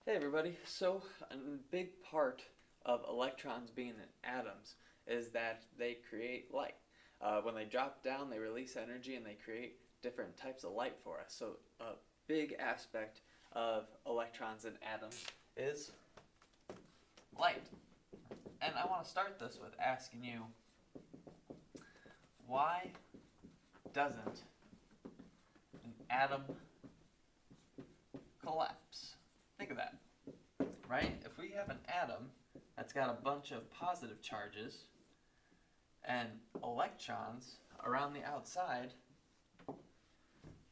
Hey everybody, so a big part of electrons being in atoms is that they create light. When they drop down, they release energy and they create different types of light for us. So a big aspect of electrons in atoms is light. And I want to start this with asking you, why doesn't an atom collapse? Think of that. Right? If we have an atom that's got a bunch of positive charges and electrons around the outside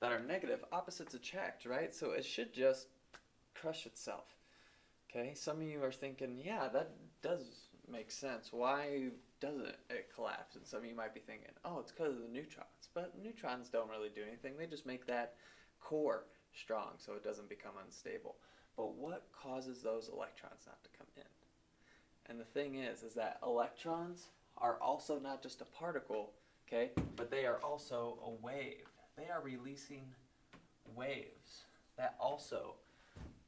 that are negative, opposites attract, right? So it should just crush itself. Okay? Some of you are thinking, yeah, that does make sense. Why doesn't it collapse? And some of you might be thinking, oh, it's because of the neutrons. But neutrons don't really do anything. They just make that core strong so it doesn't become unstable. But what causes those electrons not to come in? And the thing is that electrons are also not just a particle, okay, but they are also a wave. They are releasing waves that also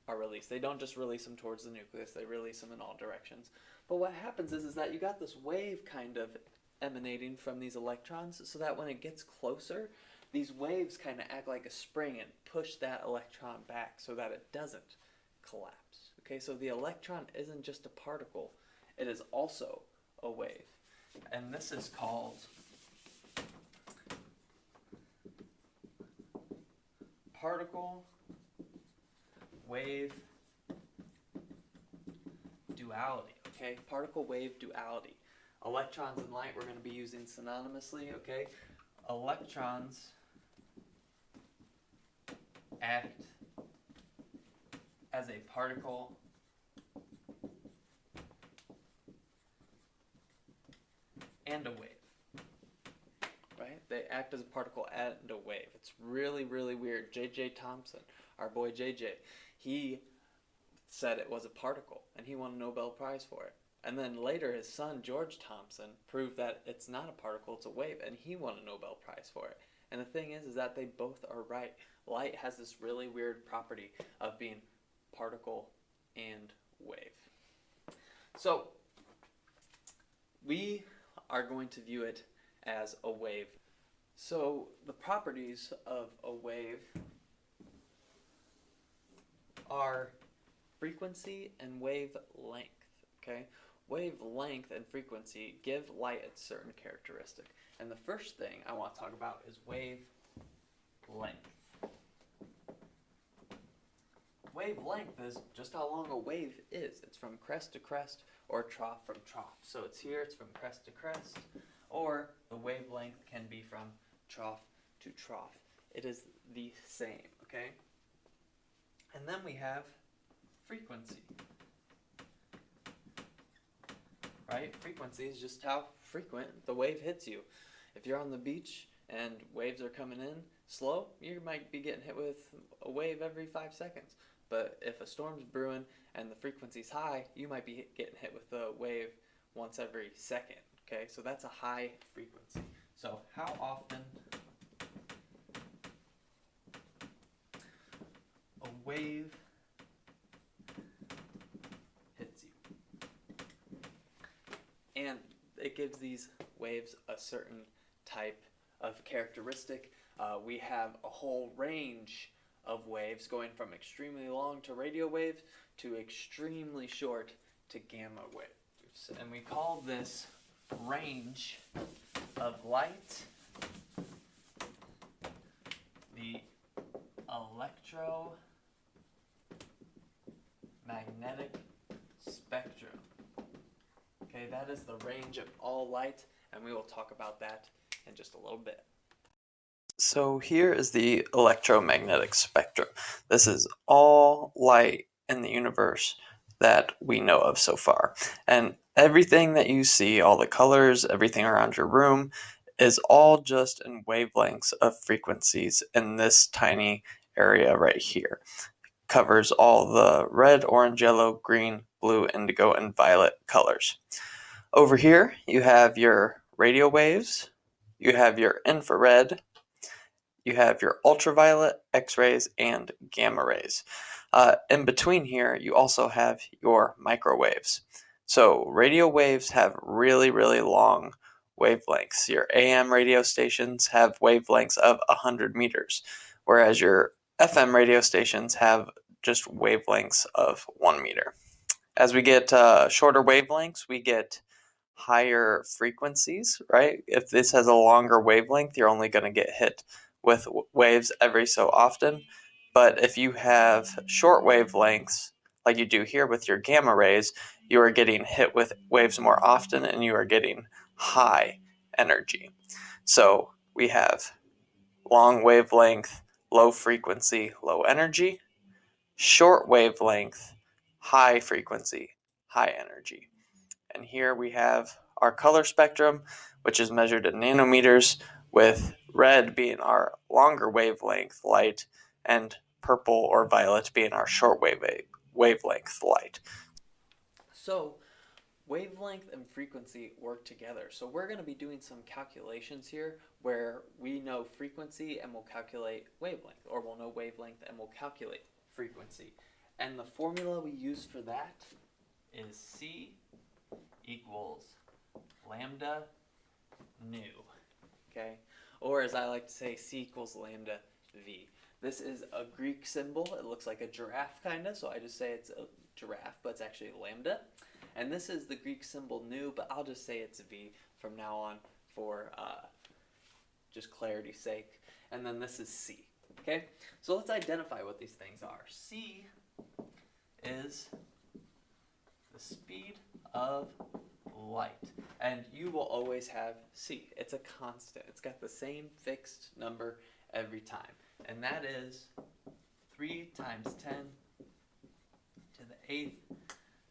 are released. They don't just release them towards the nucleus, they release them in all directions. But what happens is that you got this wave kind of emanating from these electrons so that when it gets closer, these waves kind of act like a spring and push that electron back so that it doesn't collapse. Okay, so the electron isn't just a particle, it is also a wave. And this is called particle wave duality. Okay, particle wave duality. Electrons and light we're going to be using synonymously. Okay, electrons act as a particle and a wave. Right? They act as a particle and a wave. It's really, really weird. J.J. Thomson, our boy J.J., he said it was a particle, and he won a Nobel Prize for it. And then later his son, George Thomson, proved that it's not a particle, it's a wave, and he won a Nobel Prize for it. And the thing is that they both are right. Light has this really weird property of being particle and wave. So, we are going to view it as a wave. So, the properties of a wave are frequency and wavelength. Okay? Wavelength and frequency give light a certain characteristic. And the first thing I want to talk about is wavelength. Wavelength is just how long a wave is. It's from crest to crest or trough from trough. So it's here, it's from crest to crest, or the wavelength can be from trough to trough. It is the same, okay? And then we have frequency. Right? Frequency is just how frequent the wave hits you. If you're on the beach and waves are coming in slow, you might be getting hit with a wave every 5 seconds. But if a storm's brewing and the frequency's high, you might be getting hit with a wave once every second. Okay, so that's a high frequency. So how often a wave hits you? And it gives these waves a certain type of characteristic. We have a whole range of waves going from extremely long to radio waves to extremely short to gamma waves. And we call this range of light the electromagnetic spectrum. Okay, that is the range of all light, and we will talk about that in just a little bit. So here is the electromagnetic spectrum. This is all light in the universe that we know of so far. And everything that you see, all the colors, everything around your room, is all just in wavelengths of frequencies in this tiny area right here. Covers all the red, orange, yellow, green, blue, indigo, and violet colors. Over here, you have your radio waves, you have your infrared, you have your ultraviolet, X-rays, and gamma rays. In between here, you also have your microwaves. So radio waves have really, really long wavelengths. Your AM radio stations have wavelengths of 100 meters, whereas your FM radio stations have just wavelengths of 1 meter. As we get shorter wavelengths, we get higher frequencies, right? If this has a longer wavelength, you're only going to get hit with waves every so often. But if you have short wavelengths, like you do here with your gamma rays, you are getting hit with waves more often and you are getting high energy. So we have long wavelength, low frequency, low energy, short wavelength, high frequency, high energy. And here we have our color spectrum, which is measured in nanometers, with red being our longer wavelength light and purple or violet being our short wavelength light. So wavelength and frequency work together. So we're going to be doing some calculations here where we know frequency and we'll calculate wavelength, or we'll know wavelength and we'll calculate frequency. And the formula we use for that is C equals lambda nu, okay? Or as I like to say, C equals lambda V. This is a Greek symbol. It looks like a giraffe kind of, so I just say it's a giraffe, but it's actually lambda. And this is the Greek symbol nu, but I'll just say it's V from now on for just clarity's sake. And then this is C, okay? So let's identify what these things are. C is the speed of light. And you will always have C. It's a constant. It's got the same fixed number every time. And that is 3 times 10 to the 8th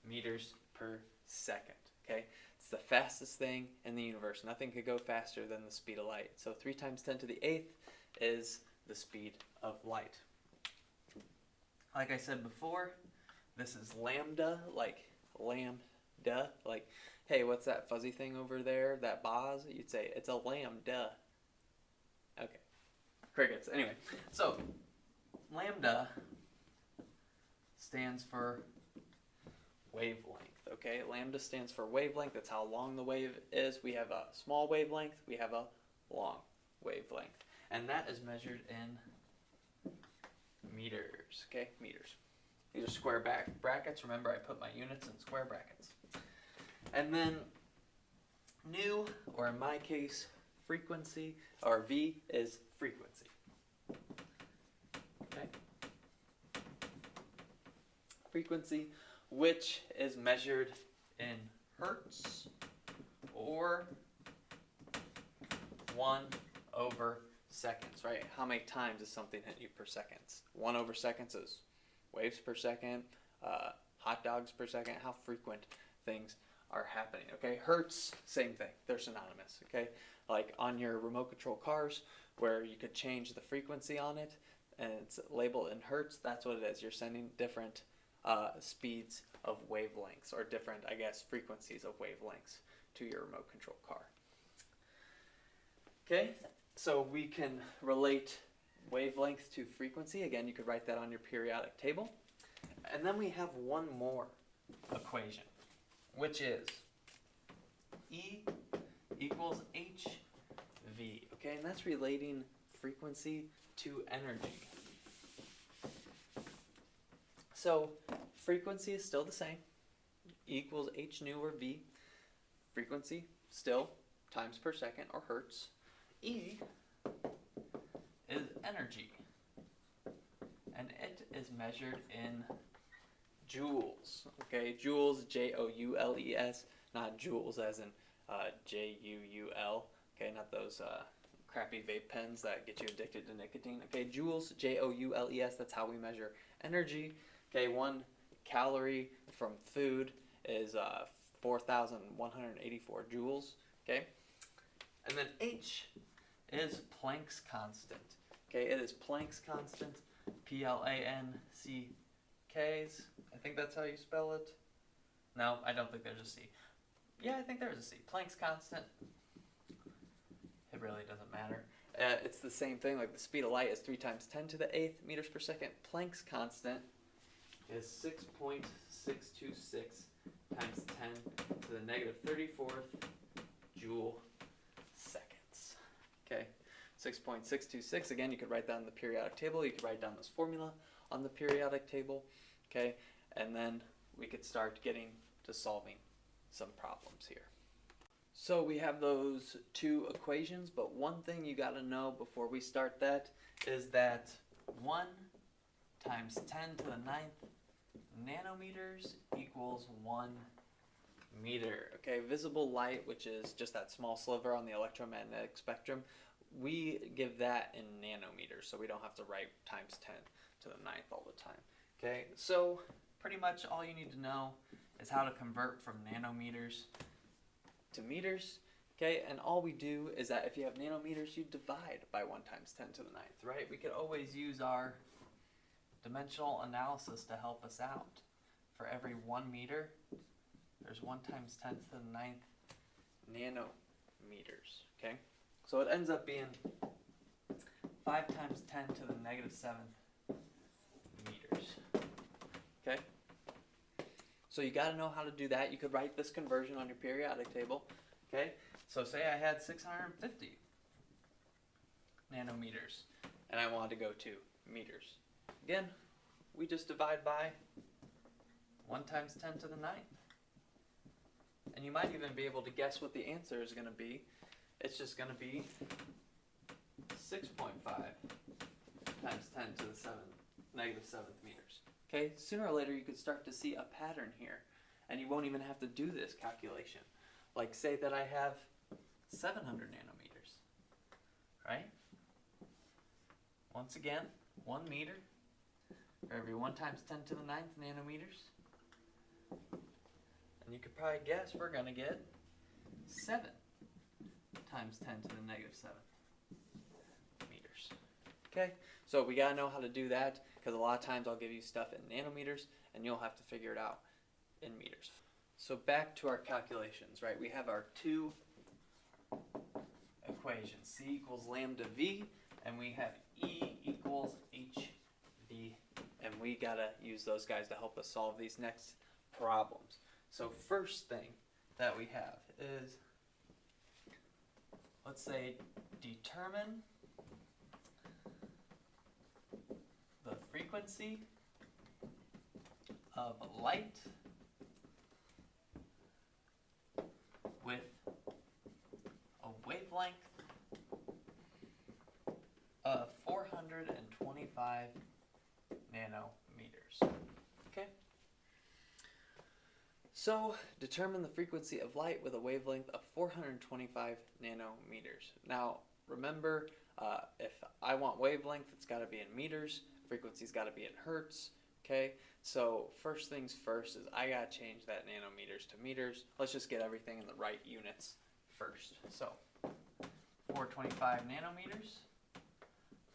meters per second. Okay? It's the fastest thing in the universe. Nothing could go faster than the speed of light. So 3 times 10 to the 8th is the speed of light. Like I said before, this is lambda, like lambda, like, hey, what's that fuzzy thing over there, that Boz? You'd say, it's a lambda. Okay, crickets. Anyway, so lambda stands for wavelength, okay? Lambda stands for wavelength. That's how long the wave is. We have a small wavelength. We have a long wavelength. And that is measured in meters, okay? Meters. These are square brackets. Remember, I put my units in square brackets. And then nu, or in my case, frequency, or V, is frequency. Okay? Frequency, which is measured in hertz, or 1 over seconds, right? How many times is something hit you per second? 1 over seconds is waves per second, hot dogs per second, how frequent things are happening, okay? Hertz, same thing. They're synonymous, okay? Like on your remote control cars where you could change the frequency on it and it's labeled in hertz, that's what it is. You're sending different speeds of wavelengths, or different, I guess, frequencies of wavelengths to your remote control car. Okay, so we can relate wavelength to frequency. Again, you could write that on your periodic table. And then we have one more equation, which is E equals hv. Okay, and that's relating frequency to energy. So frequency is still the same. E equals h nu or v. Frequency still times per second or hertz. E is energy, and it is measured in joules. Okay, joules, Joules, not joules as in Juul. Okay, not those crappy vape pens that get you addicted to nicotine. Okay, joules, Joules. That's how we measure energy. Okay, 1 calorie from food is 4,184 joules. Okay, and then H is Planck's constant. Okay, it is Planck's constant, Plancks. I think that's how you spell it. No, I don't think there's a C. Yeah, I think there's a C. Planck's constant. It really doesn't matter. It's the same thing, like the speed of light is 3 times 10 to the 8th meters per second. Planck's constant is 6.626 times 10 to the negative 34th joule seconds. Okay, 6.626, again, you could write down the periodic table, you could write down this formula on the periodic table, okay, and then we could start getting to solving some problems here. So we have those two equations, but one thing you got to know before we start that is that 1 times 10 to the 9th nanometers equals 1 meter. Okay, visible light, which is just that small sliver on the electromagnetic spectrum, we give that in nanometers, so we don't have to write times 10 to the 9th all the time. Okay, so pretty much all you need to know is how to convert from nanometers to meters. Okay, and all we do is that if you have nanometers, you divide by 1 times 10 to the 9th, right? We could always use our dimensional analysis to help us out. For every 1 meter, there's 1 times 10 to the 9th nanometers, okay? So it ends up being 5 times 10 to the negative 7th meters, okay? So you got to know how to do that. You could write this conversion on your periodic table, okay? So say I had 650 nanometers, and I wanted to go to meters. Again, we just divide by 1 times 10 to the 9th. And you might even be able to guess what the answer is going to be. It's just going to be 6.5 times 10 to the negative 7th meters. Okay, sooner or later you could start to see a pattern here, and you won't even have to do this calculation. Like say that I have 700 nanometers, right? Once again, 1 meter for every 1 times 10 to the 9th nanometers. And you could probably guess we're going to get 7 times 10 to the negative 7th meters. Okay, so we got to know how to do that, because a lot of times I'll give you stuff in nanometers and you'll have to figure it out in meters. So back to our calculations, right? We have our two equations, C equals lambda V, and we have E equals HV, and we got to use those guys to help us solve these next problems. So first thing that we have is, let's say, determine the frequency of light with a wavelength of 425 nanometers. Okay? So, determine the frequency of light with a wavelength of 425 nanometers. Now, remember, if I want wavelength, it's got to be in meters. Frequency's got to be in hertz. Okay? So, first things first is I got to change that nanometers to meters. Let's just get everything in the right units first. So, 425 nanometers.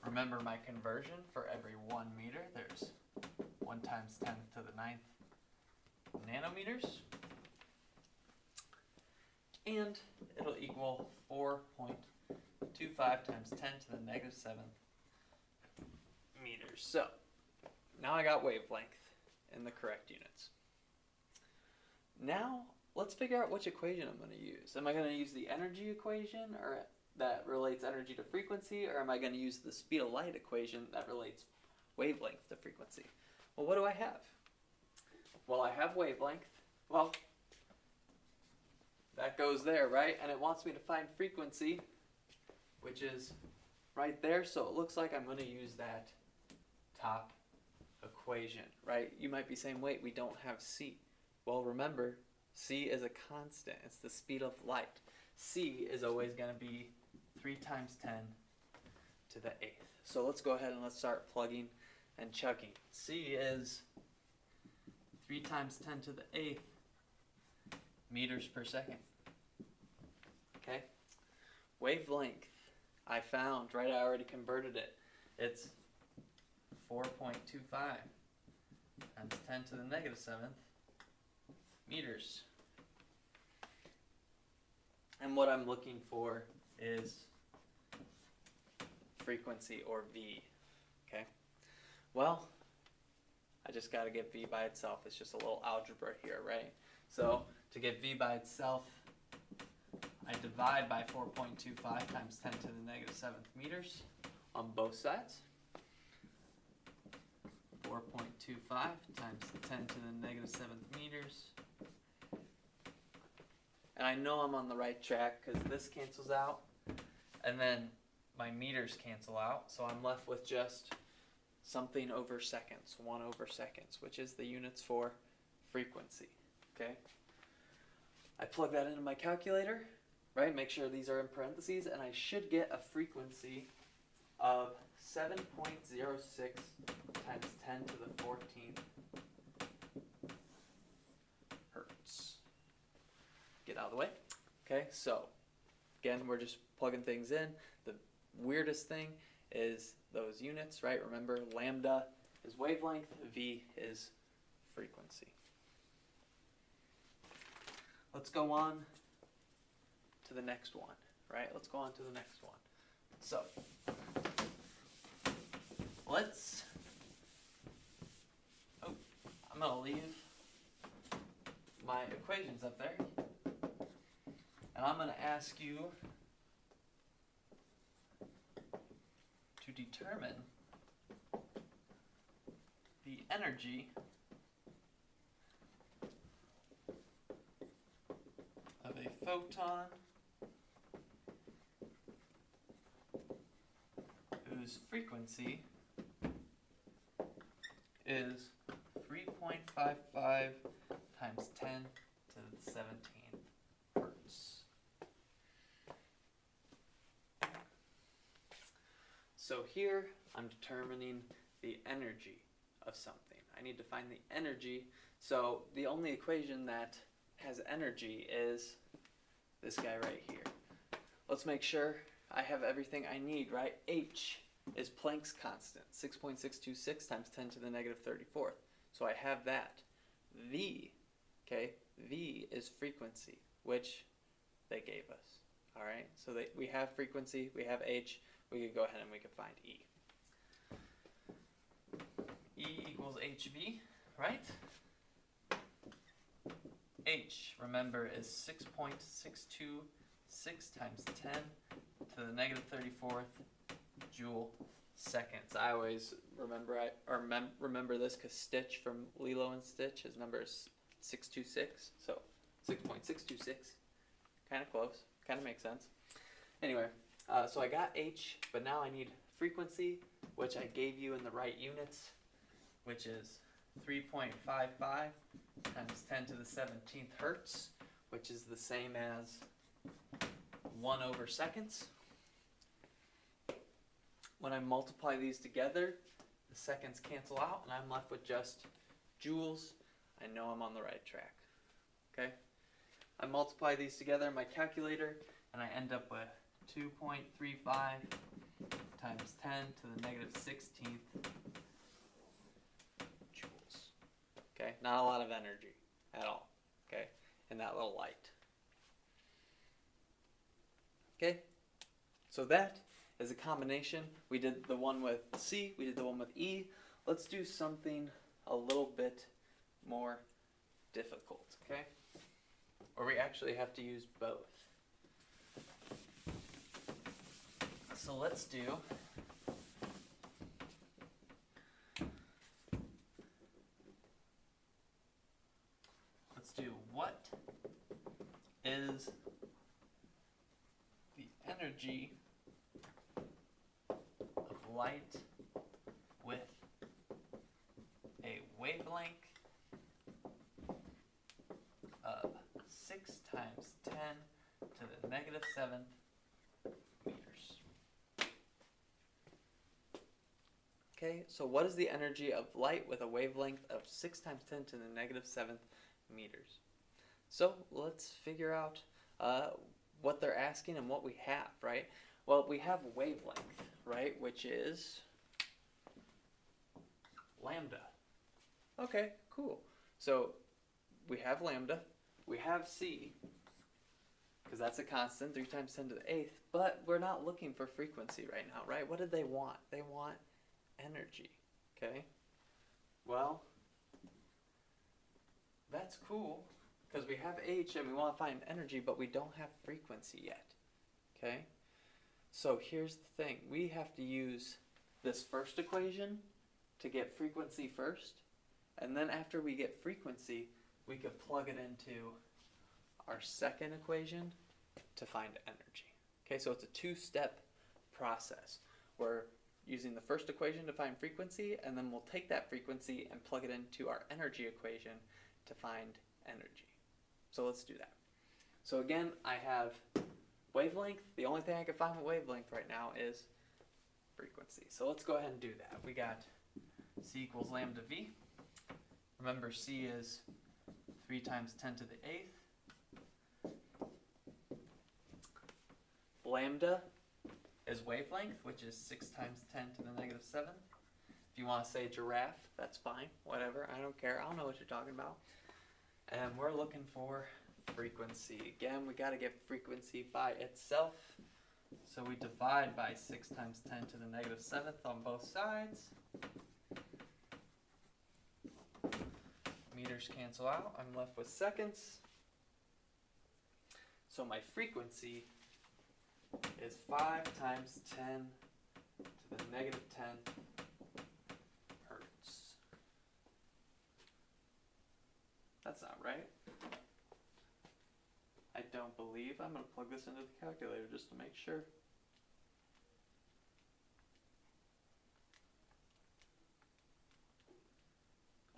Remember my conversion for every 1 meter, there's 1 times 10 to the 9th nanometers, and it'll equal 4.25 times 10 to the negative 7th meters. So now I got wavelength in the correct units. Now let's figure out which equation I'm going to use. Am I going to use the energy equation, or that relates energy to frequency, or am I going to use the speed of light equation that relates wavelength to frequency? Well, what do I have? Well, I have wavelength. Well, that goes there, right? And it wants me to find frequency, which is right there. So it looks like I'm going to use that top equation, right? You might be saying, wait, we don't have C. Well, remember, C is a constant. It's the speed of light. C is always going to be 3 times 10 to the 8th. So let's go ahead and let's start plugging and chugging. C is 3 times 10 to the 8th meters per second. Okay? Wavelength, I found, right? I already converted it. It's 4.25 times 10 to the negative 7th meters. And what I'm looking for is frequency, or V. Okay? Well, I just got to get V by itself. It's just a little algebra here, right? So to get V by itself, I divide by 4.25 times 10 to the negative 7th meters on both sides. 4.25 times 10 to the negative 7th meters. And I know I'm on the right track because this cancels out, and then my meters cancel out, so I'm left with just something over seconds, 1 over seconds, which is the units for frequency, okay? I plug that into my calculator, right? Make sure these are in parentheses, and I should get a frequency of 7.06 times 10 to the 14th hertz. Get out of the way. Okay, so again, we're just plugging things in. The weirdest thing is those units, right? Remember, lambda is wavelength, V is frequency. Let's go on to the next one, right? Let's go on to the next one. So, I'm going to leave my equations up there, and I'm going to ask you to determine the energy of a photon whose frequency is 3.55 times 10 to the 17th hertz. So here I'm determining the energy of something. I need to find the energy. So the only equation that has energy is this guy right here. Let's make sure I have everything I need, right? H is Planck's constant, 6.626 times 10 to the negative 34th. So I have that. V, okay, V is frequency, which they gave us. All right, so we have frequency, we have H, we could go ahead and we could find E. E equals HV, right? H, remember, is 6.626 times 10 to the negative 34th joule seconds. I always remember this because Stitch from Lilo and Stitch, his number is 626, so 6.626, kind of close, kind of makes sense. Anyway, so I got H, but now I need frequency, which I gave you in the right units, which is 3.55 times 10 to the 17th hertz, which is the same as 1 over seconds. When I multiply these together, the seconds cancel out, and I'm left with just joules. I know I'm on the right track. Okay? I multiply these together in my calculator, and I end up with 2.35 times 10 to the negative 16th joules. Okay? Not a lot of energy at all. Okay? In that little light. Okay? So that is a combination. We did the one with C, we did the one with E. Let's do something a little bit more difficult, okay? Or we actually have to use both. So let's do what is the energy of light with a wavelength of 6 times 10 to the negative 7th meters. Okay, so what is the energy of light with a wavelength of 6 times 10 to the negative 7th meters? So let's figure out what they're asking and what we have, right? Well, we have wavelength, right, which is lambda. Okay, cool. So we have lambda, we have C, because that's a constant, 3 times 10 to the 8th, but we're not looking for frequency right now, right? What did they want? They want energy, okay? Well, that's cool, because we have H and we want to find energy, but we don't have frequency yet. Okay? So here's the thing. We have to use this first equation to get frequency first, and then after we get frequency, we could plug it into our second equation to find energy. Okay, so it's a two-step process. We're using the first equation to find frequency, and then we'll take that frequency and plug it into our energy equation to find energy. So let's do that. So again, I have wavelength. The only thing I can find with wavelength right now is frequency. So let's go ahead and do that. We got C equals lambda V. Remember, C is 3 times 10 to the 8th. Lambda is wavelength, which is 6 times 10 to the negative 7th. If you want to say giraffe, that's fine. Whatever. I don't care. I don't know what you're talking about. And we're looking for frequency. Again, we got to get frequency by itself. So we divide by 6 times 10 to the negative 7th on both sides. Meters cancel out. I'm left with seconds. So my frequency is 5 times 10 to the negative 10 hertz. That's not right. I don't believe. I'm going to plug this into the calculator just to make sure.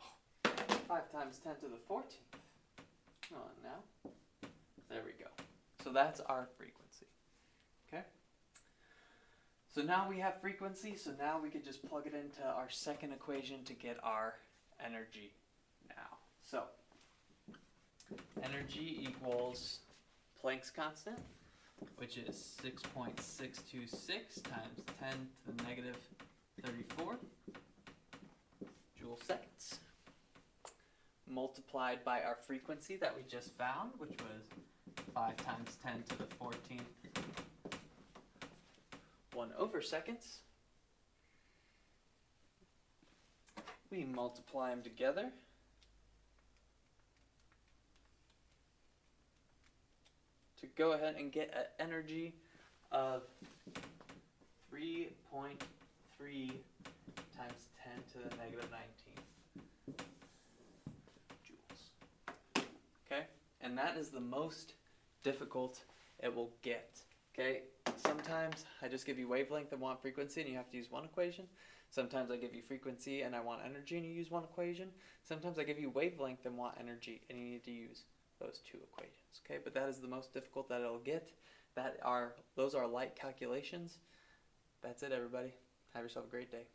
Oh, 5 times 10 to the 14th. Come on now. There we go. So that's our frequency. Okay? So now we have frequency, so now we could just plug it into our second equation to get our energy now. So, energy equals Planck's constant, which is 6.626 times 10 to the negative 34 joule seconds, multiplied by our frequency that we just found, which was 5 times 10 to the 14th 1 over seconds. We multiply them together. To go ahead and get an energy of 3.3 times 10 to the negative 19th joules. Okay? And that is the most difficult it will get. Okay? Sometimes I just give you wavelength and want frequency and you have to use one equation. Sometimes I give you frequency and I want energy and you use one equation. Sometimes I give you wavelength and want energy and you need to use those two equations. Okay, but that is the most difficult that it'll get. Those are light calculations. That's it, everybody. Have yourself a great day.